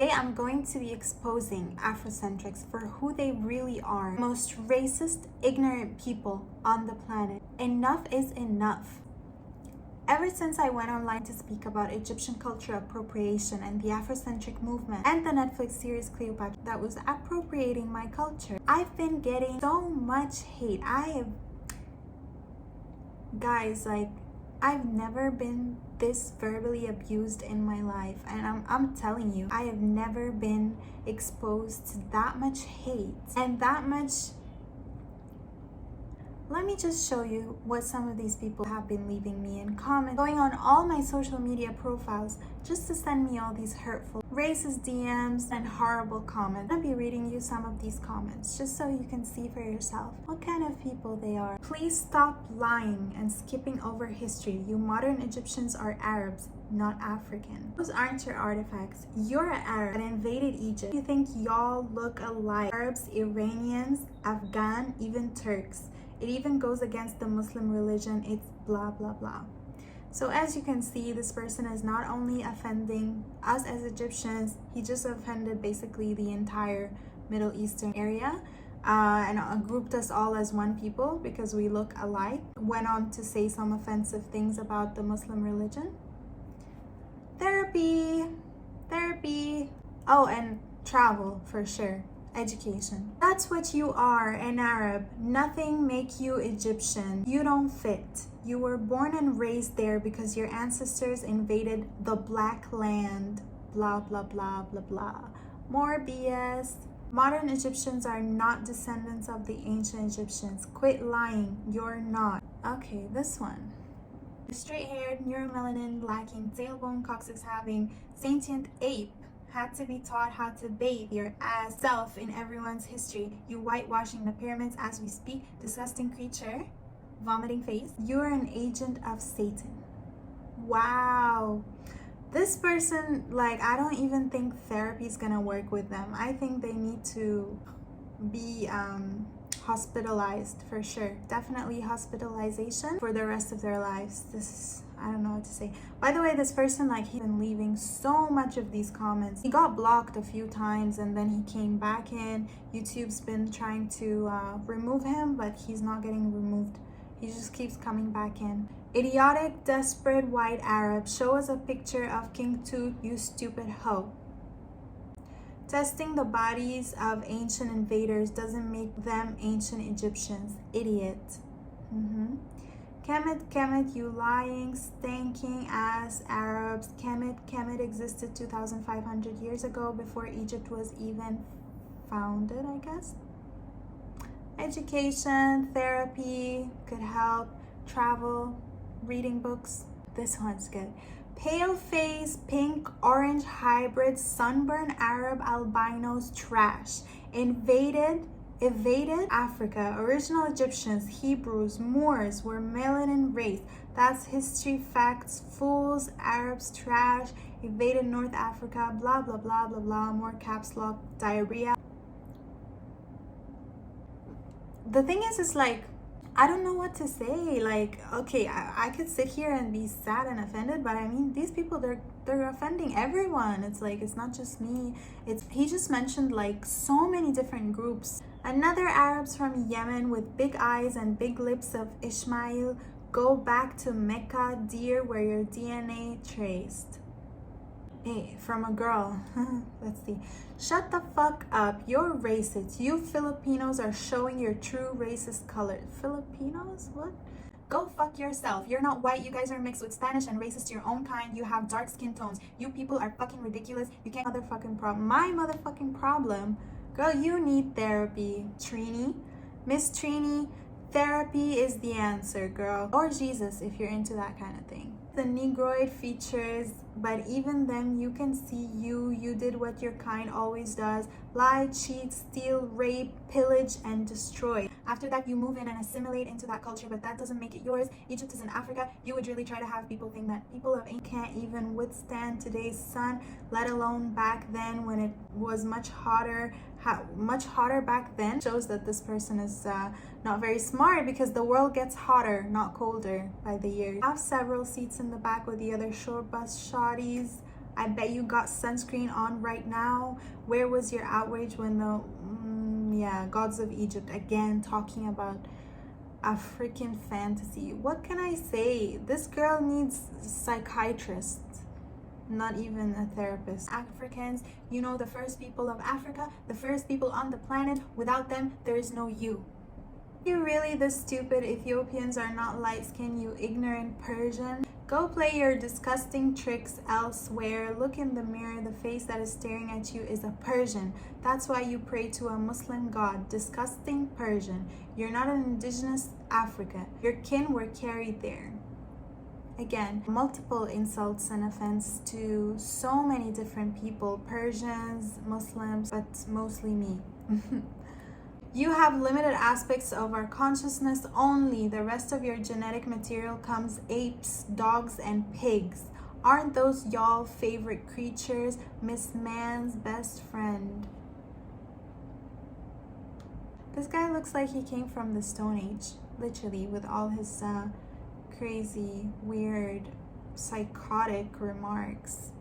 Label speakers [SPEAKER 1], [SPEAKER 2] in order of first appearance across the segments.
[SPEAKER 1] Today I'm going to be exposing Afrocentrics for who they really are. Most racist, ignorant people on the planet. Enough is enough. Ever since I went online to speak about Egyptian culture appropriation and the Afrocentric movement and the Netflix series Cleopatra that was appropriating my culture, I've been getting so much hate. Guys, I've never been this verbally abused in my life, and I'm telling you, I have never been exposed to that much hate and that much. Let me just show you what some of these people have been leaving me in comments, going on all my social media profiles just to send me all these hurtful, racist DMs and horrible comments. I'll be reading you some of these comments just so you can see for yourself what kind of people they are. Please stop lying and skipping over history. You modern Egyptians are Arabs, not African. Those aren't your artifacts. You're an Arab that invaded Egypt. You think y'all look alike? Arabs, Iranians, Afghan, even Turks. It even goes against the Muslim religion. It's blah, blah, blah. So as you can see, this person is not only offending us as Egyptians, he just offended basically the entire Middle Eastern area and grouped us all as one people because we look alike. Went on to say some offensive things about the Muslim religion. Therapy. Oh, and travel for sure. Education. That's what you are, an Arab. Nothing make you Egyptian. You don't fit. You were born and raised there because your ancestors invaded the black land. Blah, blah, blah, blah, blah. More BS. Modern Egyptians are not descendants of the ancient Egyptians. Quit lying. You're not. Okay, this one. Straight-haired, neuromelanin lacking, tailbone coccyx having, sentient ape had to be taught how to bathe your ass self in everyone's history. You whitewashing the pyramids as we speak. Disgusting creature. Vomiting face. You're an agent of Satan. Wow. This person, I don't even think therapy is gonna work with them. I think they need to be hospitalized for sure. Definitely hospitalization for the rest of their lives. I don't know what to say. By the way, this person, he's been leaving so much of these comments. He got blocked a few times and then he came back in. YouTube's been trying to remove him, but he's not getting removed. He just keeps coming back in. Idiotic, desperate white Arab. Show us a picture of King Tut, you stupid hoe. Testing the bodies of ancient invaders doesn't make them ancient Egyptians. Idiot. Kemet, you lying, stanking ass Arabs. Kemet existed 2,500 years ago before Egypt was even founded, I guess. Education, therapy could help. Travel, reading books. This one's good. Pale face, pink, orange hybrid, sunburned Arab albinos trash. Evaded Africa. Original Egyptians, Hebrews, Moors were melanin race. That's history facts. Fools, Arabs trash. Evaded North Africa. Blah, blah, blah, blah, blah. More caps lock. Diarrhea. The thing is I don't know what to say. Okay, I could sit here and be sad and offended, but I mean, these people, they're offending everyone. It's not just me. He just mentioned so many different groups. Another Arabs from Yemen with big eyes and big lips of Ishmael. Go back to Mecca, dear, where your DNA traced. Hey, from a girl. Let's see. Shut the fuck up. You're racist. You Filipinos are showing your true racist colors. Filipinos? What? Go fuck yourself. You're not white. You guys are mixed with Spanish and racist to your own kind. You have dark skin tones. You people are fucking ridiculous. You can't motherfucking problem. My motherfucking problem. Girl, you need therapy. Trini. Miss Trini, therapy is the answer, girl. Or Jesus if you're into that kind of thing. The Negroid features, but even then you can see you did what your kind always does. Lie, cheat, steal, rape, pillage, and destroy. After that, you move in and assimilate into that culture, but that doesn't make it yours. Egypt is in Africa. You would really try to have people think that people of Ancient can't even withstand today's sun, let alone back then when it was much hotter back then. Shows that this person is not very smart because the world gets hotter, not colder by the year. I have several seats in the back with the other short bus shotties. I bet you got sunscreen on right now. Where was your outrage when the gods of Egypt, again talking about a freaking fantasy? What can I say? This girl needs a psychiatrist, not even a therapist. Africans, you know, the first people of Africa, the first people on the planet. Without them, there is no you. You really the stupid Ethiopians are not light-skinned, you ignorant Persian? Go play your disgusting tricks elsewhere. Look in the mirror. The face that is staring at you is a Persian. That's why you pray to a Muslim god. Disgusting Persian. You're not an indigenous Africa. Your kin were carried there. Again, multiple insults and offense to so many different people. Persians, Muslims, but mostly me. You have limited aspects of our consciousness only. The rest of your genetic material comes apes, dogs, and pigs. Aren't those y'all favorite creatures? Miss Man's best friend. This guy looks like he came from the Stone Age, literally, with all his crazy, weird, psychotic remarks.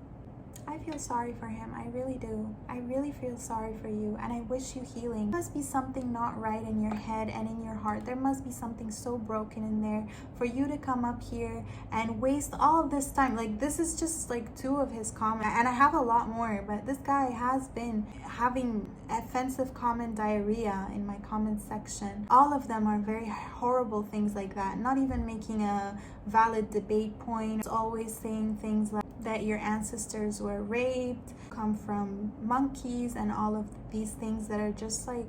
[SPEAKER 1] I feel sorry for him. I really do. I really feel sorry for you, and I wish you healing. There must be something not right in your head and in your heart. There must be something so broken in there for you to come up here and waste all of this time. Like, this is just like 2 of his comments, and I have a lot more, but this guy has been having offensive comment diarrhea in my comment section. All of them are very horrible things like that, not even making a valid debate point. It's always saying things like that your ancestors were raped, come from monkeys, and all of these things that are just like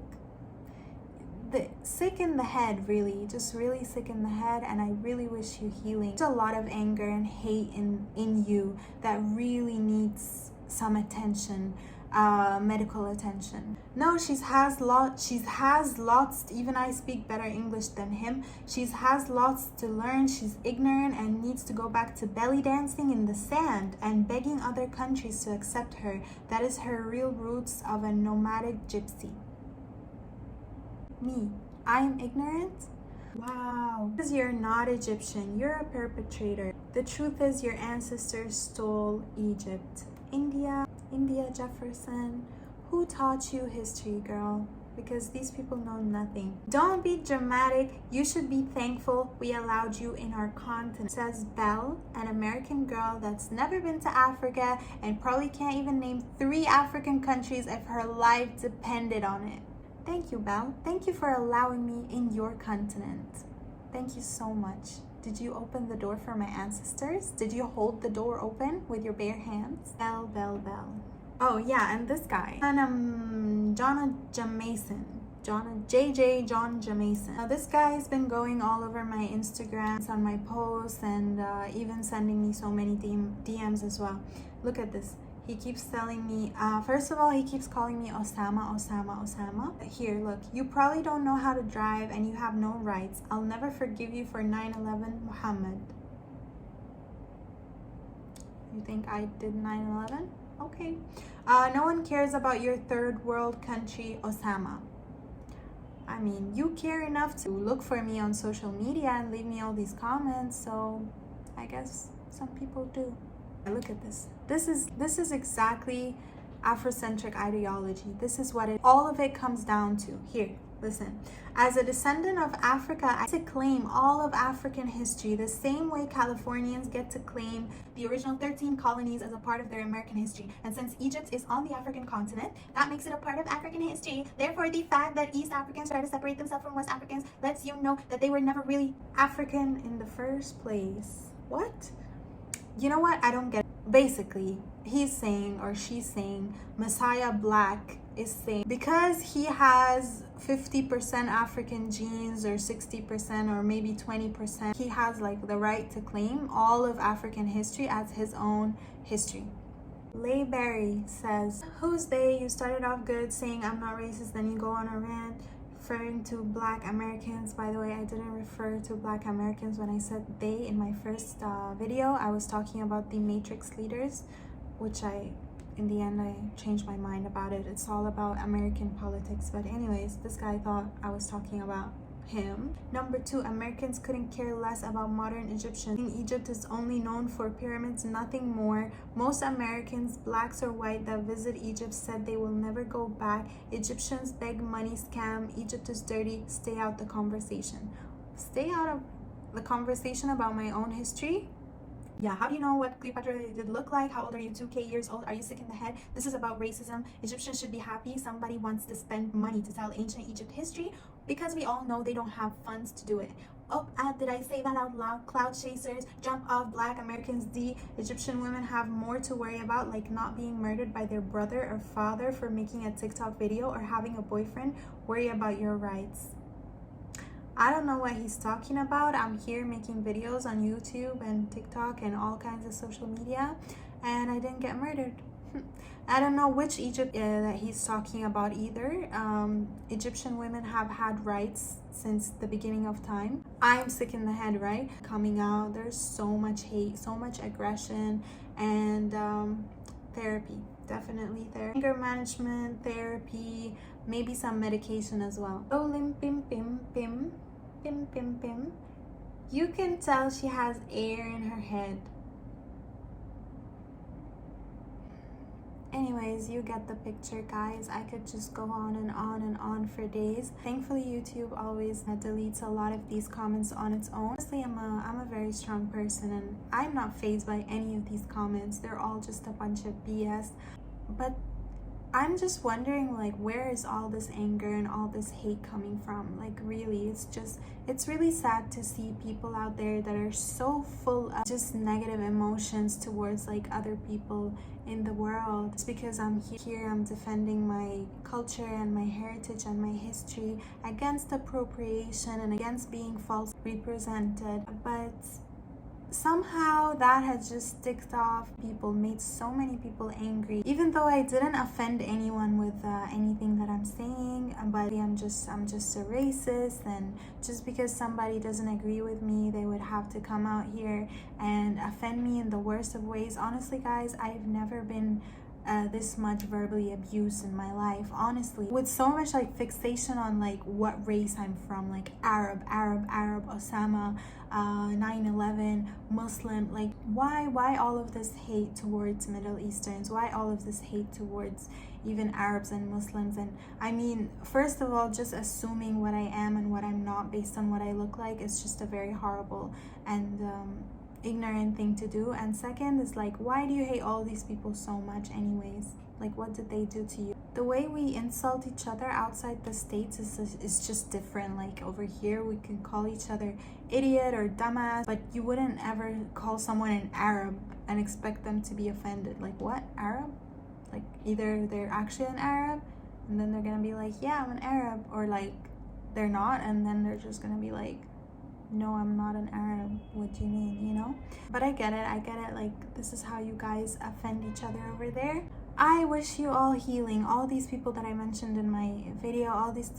[SPEAKER 1] sick in the head, really, just really sick in the head. And I really wish you healing. There's a lot of anger and hate in you that really needs some attention, medical attention. No, she has lots, even I speak better English than him. She has lots to learn. She's ignorant and needs to go back to belly dancing in the sand and begging other countries to accept her. That is her real roots of a nomadic gypsy. Me, I am ignorant? Wow. Because you're not Egyptian, you're a perpetrator. The truth is your ancestors stole Egypt. India Jefferson, who taught you history, girl? Because these people know nothing. Don't be dramatic. You should be thankful we allowed you in our continent. Says Belle, an American girl that's never been to Africa and probably can't even name 3 African countries if her life depended on it. Thank you, Belle. Thank you for allowing me in your continent. Thank you so much. Did you open the door for my ancestors? Did you hold the door open with your bare hands? Belle, Belle, Belle. Oh yeah, and this guy, and John Jamason. John Jamason. Now this guy has been going all over my Instagrams, on my posts, and even sending me so many DMs as well. Look at this. He keeps telling me, first of all, he keeps calling me Osama. Here, look, you probably don't know how to drive and you have no rights. I'll never forgive you for 9/11, Muhammad. You think I did 9/11? Okay. No one cares about your third world country, Osama. I mean, you care enough to look for me on social media and leave me all these comments, so I guess some people do. Look at this. This is exactly Afrocentric ideology. This is what all of it comes down to. Here, listen. As a descendant of Africa, I get to claim all of African history the same way Californians get to claim the original 13 colonies as a part of their American history. And since Egypt is on the African continent, that makes it a part of African history. Therefore, the fact that East Africans try to separate themselves from West Africans lets you know that they were never really African in the first place. What? You know what? I don't get it. Basically, he's saying, or she's saying, Messiah Black is saying because he has 50% African genes or 60% or maybe 20%, he has like the right to claim all of African history as his own history. Leigh Berry says, who's they? You started off good saying I'm not racist, then you go on a rant referring to Black Americans. By the way, I didn't refer to Black Americans when I said they in my first video. I was talking about the Matrix leaders, which in the end I changed my mind about it. It's all about American politics. But anyways, this guy thought I was talking about him. Number 2, Americans couldn't care less about modern Egyptians. Egypt is only known for pyramids, nothing more. Most Americans, blacks or white, that visit Egypt said they will never go back. Egyptians beg money, scam. Egypt is dirty. Stay out the conversation. Stay out of the conversation about my own history? Yeah, how do you know what Cleopatra did look like? How old are you? 2K years old? Are you sick in the head? This is about racism. Egyptians should be happy somebody wants to spend money to tell ancient Egypt history, because we all know they don't have funds to do it. Oh, did I say that out loud? Cloud chasers, jump off, black Americans, Egyptian women have more to worry about, like not being murdered by their brother or father for making a TikTok video or having a boyfriend. Worry about your rights. I don't know what he's talking about. I'm here making videos on YouTube and TikTok and all kinds of social media, and I didn't get murdered. I don't know which Egypt that he's talking about either. Egyptian women have had rights since the beginning of time. I'm sick in the head, right? Coming out, there's so much hate, so much aggression, and therapy. Definitely therapy. Anger management, therapy, maybe some medication as well. Oh, lim pim pim pim. Pim pim pim. You can tell she has air in her head. Anyways, you get the picture, guys. I could just go on and on and on for days. Thankfully, YouTube always deletes a lot of these comments on its own. Honestly, I'm a very strong person, and I'm not fazed by any of these comments. They're all just a bunch of BS. But I'm just wondering, like, where is all this anger and all this hate coming from? Like, really, it's really sad to see people out there that are so full of just negative emotions towards like other people in the world. It's because I'm here, I'm defending my culture and my heritage and my history against appropriation and against being falsely represented. But somehow that has just ticked off people, made so many people angry, even though I didn't offend anyone with anything that I'm saying. But I'm just a racist, and just because somebody doesn't agree with me, they would have to come out here and offend me in the worst of ways. Honestly, guys, I've never been this much verbally abused in my life, honestly, with so much like fixation on like what race I'm from, like Arab, Osama, 9/11, Muslim. Like, why all of this hate towards Middle Easterns? Why all of this hate towards even Arabs and Muslims? And I mean, first of all, just assuming what I am and what I'm not based on what I look like is just a very horrible and ignorant thing to do. And second is like, why do you hate all these people so much anyways? Like, what did they do to you? The way we insult each other outside the States is just different. Like, over here we can call each other idiot or dumbass, but you wouldn't ever call someone an Arab and expect them to be offended. Like, what? Arab? Like, either they're actually an Arab and then they're gonna be like, yeah, I'm an Arab, or like they're not, and then they're just gonna be like, no, I'm not an Arab. What do you mean, you know? But I get it. Like, this is how you guys offend each other over there. I wish you all healing. All these people that I mentioned in my video, all these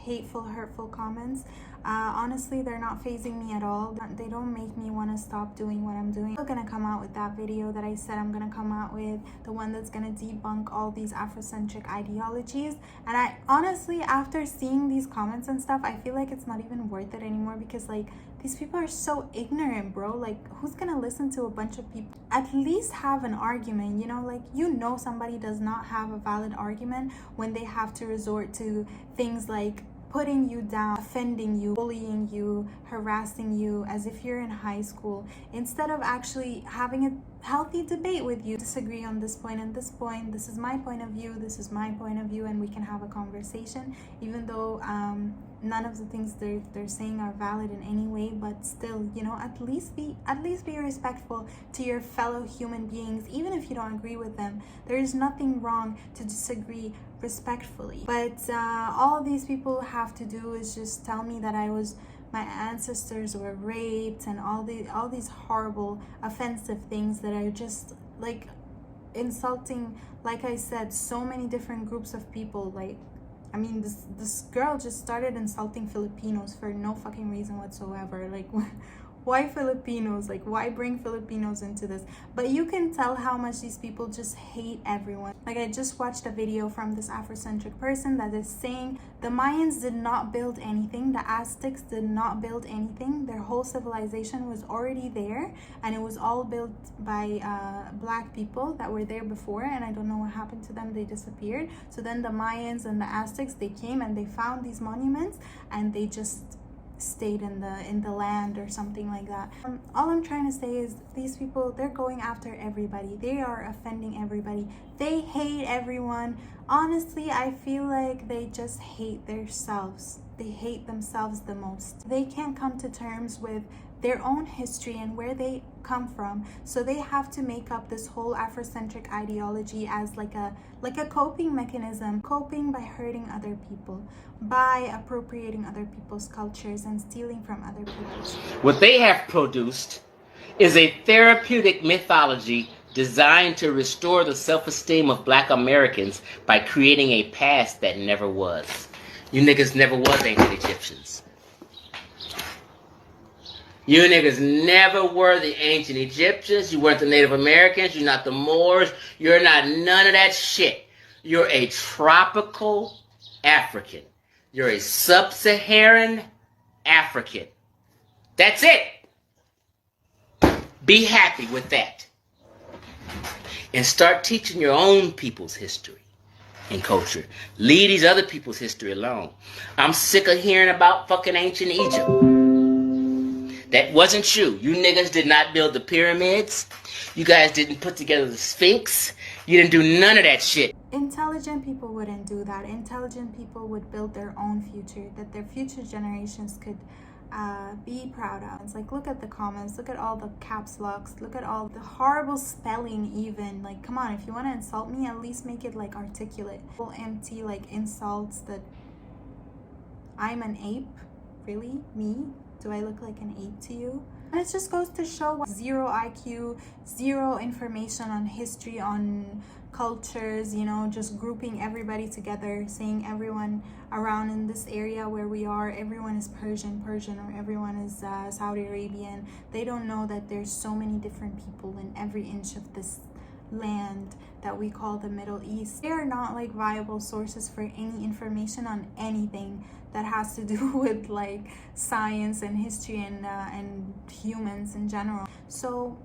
[SPEAKER 1] hateful, hurtful comments, honestly, they're not fazing me at all. They don't make me want to stop doing what I'm doing. I'm still gonna come out with that video that I said I'm gonna come out with, the one that's gonna debunk all these Afrocentric ideologies. And I honestly, after seeing these comments and stuff, I feel like it's not even worth it anymore, because like, these people are so ignorant, bro. Like, who's gonna listen to a bunch of people? At least have an argument, you know? Like, you know somebody does not have a valid argument when they have to resort to things like putting you down, offending you, bullying you, harassing you as if you're in high school, instead of actually having a healthy debate with you. Disagree on this point and this point. This is my point of view, this is my point of view, and we can have a conversation, even though none of the things they're saying are valid in any way. But still, you know, at least be respectful to your fellow human beings, even if you don't agree with them. There is nothing wrong to disagree respectfully. But all these people have to do is just tell me that my ancestors were raped, and all these horrible, offensive things that are just like insulting, like I said, so many different groups of people. Like, I mean, this girl just started insulting Filipinos for no fucking reason whatsoever. Like, why Filipinos? Like, why bring Filipinos into this? But you can tell how much these people just hate everyone. Like, I just watched a video from this Afrocentric person that is saying the Mayans did not build anything, the Aztecs did not build anything, their whole civilization was already there, and it was all built by black people that were there before, and I don't know what happened to them, they disappeared. So then the Mayans and the Aztecs, they came and they found these monuments, and they just stayed in the land or something like that. All I'm trying to say is these people, they're going after everybody, they are offending everybody, they hate everyone. Honestly, I feel like they just hate themselves. They hate themselves the most. They can't come to terms with their own history and where they come from, so they have to make up this whole Afrocentric ideology as like a coping mechanism, coping by hurting other people, by appropriating other people's cultures and stealing from other people's.
[SPEAKER 2] What they have produced is a therapeutic mythology designed to restore the self-esteem of Black Americans by creating a past that never was. You niggas never was ancient Egyptians. You niggas never were the ancient Egyptians. You weren't the Native Americans. You're not the Moors. You're not none of that shit. You're a tropical African. You're a sub-Saharan African. That's it. Be happy with that. And start teaching your own people's history and culture. Leave these other people's history alone. I'm sick of hearing about fucking ancient Egypt. That wasn't you. You niggas did not build the pyramids. You guys didn't put together the Sphinx. You didn't do none of that shit.
[SPEAKER 1] Intelligent people wouldn't do that. Intelligent people would build their own future that their future generations could be proud of. It's like, look at the comments, look at all the caps locks, look at all the horrible spelling even. Like, come on, if you want to insult me, at least make it like articulate. Full empty like insults that I'm an ape. Really? Me? Do I look like an ape to you? And it just goes to show zero IQ, zero information on history, on cultures, you know, just grouping everybody together, saying everyone around in this area where we are, everyone is Persian, or everyone is Saudi Arabian. They don't know that there's so many different people in every inch of this land that we call the Middle East. They are not like viable sources for any information on anything that has to do with like science and history and humans in general. So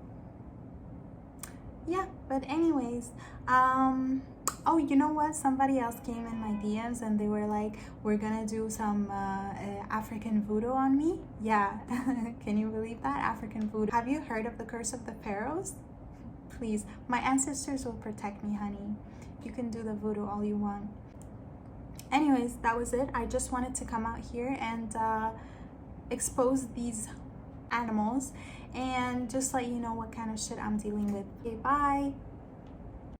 [SPEAKER 1] yeah, but anyways, oh, you know what, somebody else came in my DMs and they were like, we're gonna do some African voodoo on me. Yeah. Can you believe that? African voodoo. Have you heard of the curse of the pharaohs? Please, my ancestors will protect me, honey. You can do the voodoo all you want. Anyways, that was it. I just wanted to come out here and expose these animals and just let you know what kind of shit I'm dealing with. Okay, bye.